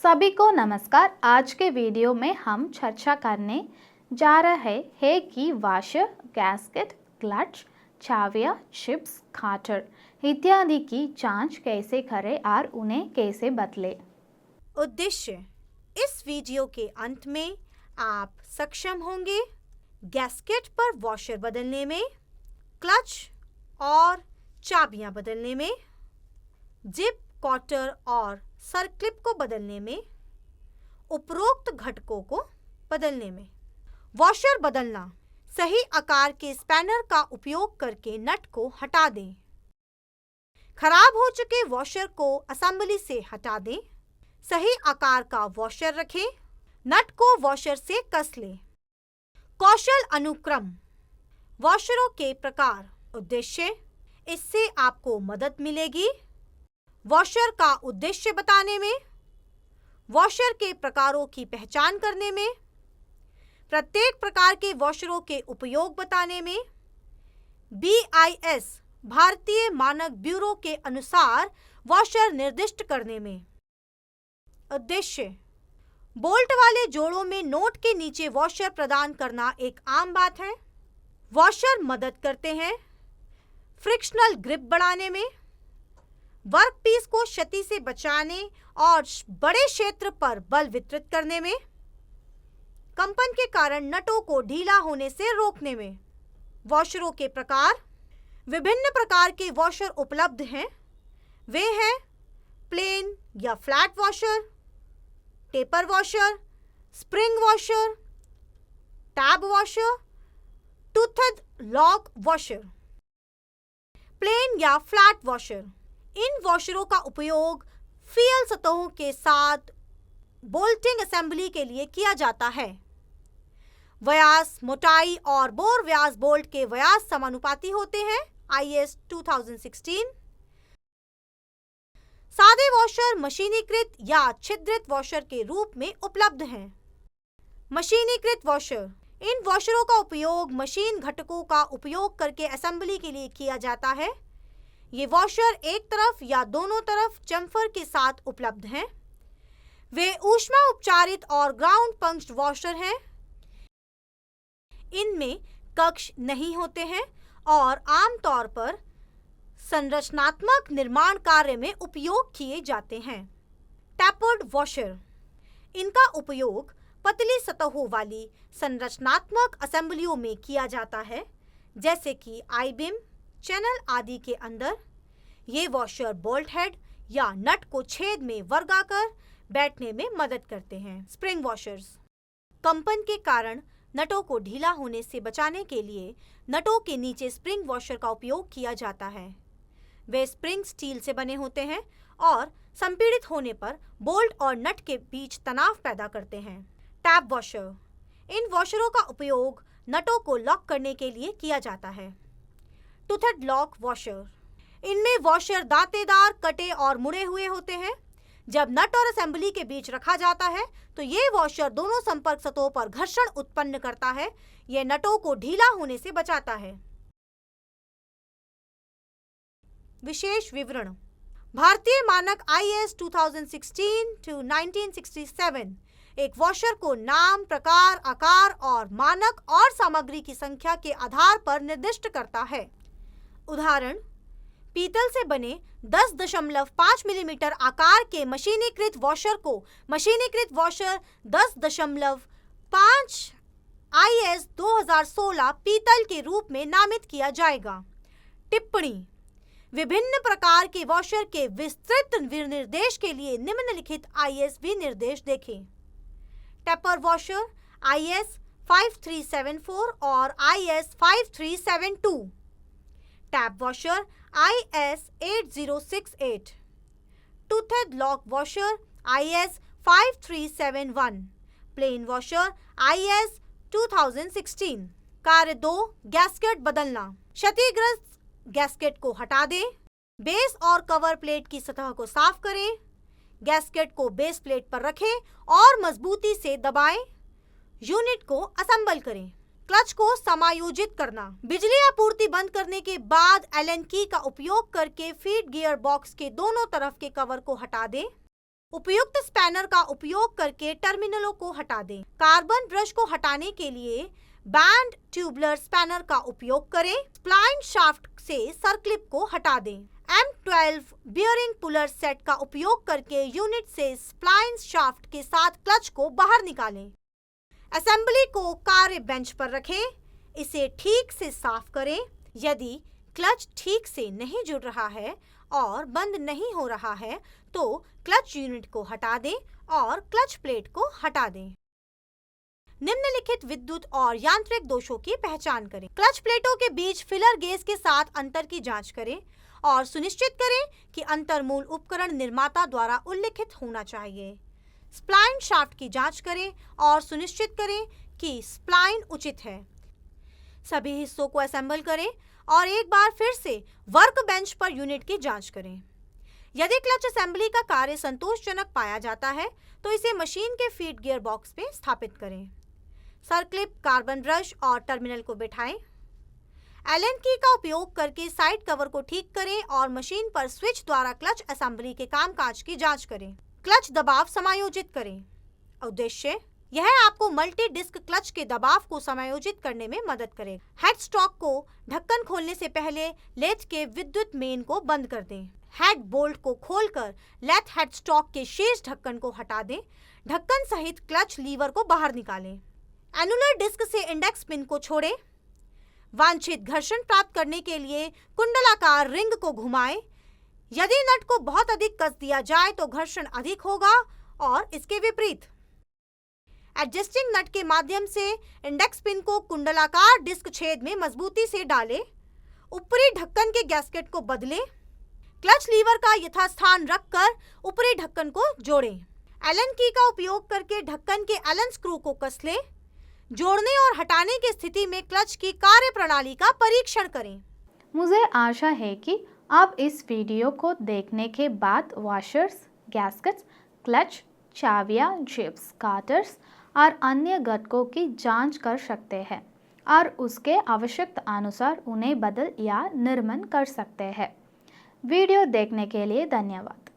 सभी को नमस्कार। आज के वीडियो में हम चर्चा करने जा रहे हैं कि वाशर, गैस्केट, क्लच, चाबियां, चिप्स, कार्टर इत्यादि की जांच कैसे करें और उन्हें कैसे बदलें। उद्देश्य: इस वीडियो के अंत में आप सक्षम होंगे गैस्केट पर वॉशर बदलने में, क्लच और चाबियां बदलने में, जिप, कॉटर और सर्क्लिप को बदलने में, उपरोक्त घटकों को बदलने में। वॉशर बदलना: सही आकार के स्पैनर का उपयोग करके नट को हटा दें। खराब हो चुके वॉशर को असेंबली से हटा दें। सही आकार का वॉशर रखें। नट को वॉशर से कस लें। कौशल अनुक्रम: वॉशरों के प्रकार। उद्देश्य: इससे आपको मदद मिलेगी वॉशर का उद्देश्य बताने में, वॉशर के प्रकारों की पहचान करने में, प्रत्येक प्रकार के वॉशरों के उपयोग बताने में, BIS भारतीय मानक ब्यूरो के अनुसार वॉशर निर्दिष्ट करने में। उद्देश्य: बोल्ट वाले जोड़ों में नोट के नीचे वॉशर प्रदान करना एक आम बात है। वॉशर मदद करते हैं फ्रिक्शनल ग्रिप बढ़ाने में, वर्कपीस को क्षति से बचाने और बड़े क्षेत्र पर बल वितरित करने में, कंपन के कारण नटों को ढीला होने से रोकने में। वॉशरों के प्रकार: विभिन्न प्रकार के वॉशर उपलब्ध हैं। वे हैं प्लेन या flat washer, taper washer, spring washer, tab washer, toothed lock washer. Plain या फ्लैट वॉशर: इन वॉशरों का उपयोग फियल सतहों के साथ बोल्टिंग असेंबली के लिए किया जाता है। व्यास, मोटाई और बोर व्यास बोल्ट के व्यास समानुपाती होते हैं। IS 2016। सादे वॉशर मशीनीकृत या छिद्रित वॉशर के रूप में उपलब्ध हैं। मशीनीकृत वॉशर: इन वॉशरों का उपयोग मशीन घटकों का उपयोग करके असेंबली के लिए किया जाता है। ये वॉशर एक तरफ या दोनों तरफ चम्फर के साथ उपलब्ध हैं। वे ऊष्मा उपचारित और ग्राउंड पंक्च्ड वॉशर हैं। इनमें कक्ष नहीं होते हैं और आमतौर पर संरचनात्मक निर्माण कार्य में उपयोग किए जाते हैं। टैपर्ड वॉशर: इनका उपयोग पतली सतहों वाली संरचनात्मक असेंबलियों में किया जाता है, जैसे कि आई-बीम, चैनल आदि के अंदर। ये वॉशर बोल्ट हेड या नट को छेद में वर्गाकर बैठने में मदद करते हैं। स्प्रिंग वॉशर्स: कंपन के कारण नटों को ढीला होने से बचाने के लिए नटों के नीचे स्प्रिंग वॉशर का उपयोग किया जाता है। वे स्प्रिंग स्टील से बने होते हैं और संपीड़ित होने पर बोल्ट और नट के बीच तनाव पैदा करते हैं। टैब वॉशर: इन वॉशरों का उपयोग नटों को लॉक करने के लिए किया जाता है। टूथेड लॉक वॉशर: इनमें वॉशर दांतेदार, कटे और मुड़े हुए होते हैं। जब नट और असेंबली के बीच रखा जाता है तो ये वॉशर दोनों संपर्क सतहों पर घर्षण उत्पन्न करता है। यह नटों को ढीला होने से बचाता है। विशेष विवरण: भारतीय मानक IS 2016-1967 एक वॉशर को नाम, प्रकार, आकार और मानक और सामग्री की संख्या के आधार पर निर्दिष्ट करता है। उदाहरण: पीतल से बने 10.5 मिलीमीटर आकार के मशीनीकृत वॉशर को मशीनीकृत वॉशर 10.5 IS 2016 पीतल के रूप में नामित किया जाएगा। टिप्पणी: विभिन्न प्रकार के वॉशर के विस्तृत विनिर्देश के लिए निम्नलिखित IS विनिर्देश देखें। टेपर वॉशर IS 5374 और IS 5372। Tab washer IS 8068। Toothed lock washer IS 5371। Plain washer IS 2016। कार्य 2: गैस्केट बदलना। क्षतिग्रस्त गैस्केट को हटा दें। बेस और कवर प्लेट की सतह को साफ करें। गैस्केट को बेस प्लेट पर रखें और मजबूती से दबाएं। यूनिट को असेंबल करें। क्लच को समायोजित करना। बिजली आपूर्ति बंद करने के बाद एलन की का उपयोग करके फीड गियर बॉक्स के दोनों तरफ के कवर को हटा दें। उपयुक्त स्पैनर का उपयोग करके टर्मिनलों को हटा दें। कार्बन ब्रश को हटाने के लिए बैंड ट्यूबुलर स्पैनर का उपयोग करें। स्प्लाइन शाफ्ट से सर्कलिप को हटा दें। M12 बियरिंग पुलर सेट का उपयोग करके यूनिट से स्प्लाइन शाफ्ट के साथ क्लच को बाहर निकालें। असेंबली को कार्य बेंच पर रखें। इसे ठीक से साफ करें। यदि क्लच ठीक से नहीं जुड़ रहा है और बंद नहीं हो रहा है तो क्लच यूनिट को हटा दें और क्लच प्लेट को हटा दें। निम्नलिखित विद्युत और यांत्रिक दोषों की पहचान करें। क्लच प्लेटों के बीच फिलर गेज के साथ अंतर की जांच करें और सुनिश्चित करें कि अंतर मूल उपकरण निर्माता द्वारा उल्लिखित होना चाहिए। स्प्लाइन शाफ्ट की जांच करें और सुनिश्चित करें कि स्प्लाइन उचित है। सभी हिस्सों को असेंबल करें और एक बार फिर से वर्क बेंच पर यूनिट की जांच करें। यदि क्लच असेंबली का कार्य संतोषजनक पाया जाता है तो इसे मशीन के फीड गियर बॉक्स में स्थापित करें। सर्कलिप, कार्बन ब्रश और टर्मिनल को बिठाएं। एलन की का उपयोग करके साइड कवर को ठीक करें और मशीन पर स्विच द्वारा क्लच असेंबली के कामकाज की जांच करें। क्लच दबाव समायोजित करें। उद्देश्य: यह आपको मल्टी डिस्क क्लच के दबाव को समायोजित करने में मदद करेगा। हेड स्टॉक को ढक्कन खोलने से पहले लेथ के विद्युत मेन को बंद कर दें। हेड बोल्ट को खोलकर लेथ हेड स्टॉक के शीर्ष ढक्कन को हटा दें। ढक्कन सहित क्लच लीवर को बाहर निकालें। एनुलर डिस्क से इंडेक्स पिन को छोड़ें। वांछित घर्षण प्राप्त करने के लिए कुंडलाकार रिंग को घुमाएं। यदि नट को बहुत अधिक कस दिया जाए तो घर्षण अधिक होगा और इसके विपरीत। एडजस्टिंग नट के माध्यम से इंडेक्स पिन को कुंडलाकार डिस्क छेद में मजबूती से डालें। ऊपरी ढक्कन के गैस्केट को बदलें। क्लच लीवर का यथास्थान रखकर ऊपरी ढक्कन को जोड़ें। एलन की का उपयोग करके ढक्कन के एलन स्क्रू को कस लें। जोड़ने और हटाने की स्थिति में क्लच की कार्यप्रणाली का परीक्षण करें। मुझे आशा है कि आप इस वीडियो को देखने के बाद वॉशर्स, गैस्केट्स, क्लच, चाबियाँ, जिप्स, काटर्स और अन्य घटकों की जांच कर सकते हैं और उसके आवश्यकता अनुसार उन्हें बदल या निर्माण कर सकते हैं। वीडियो देखने के लिए धन्यवाद।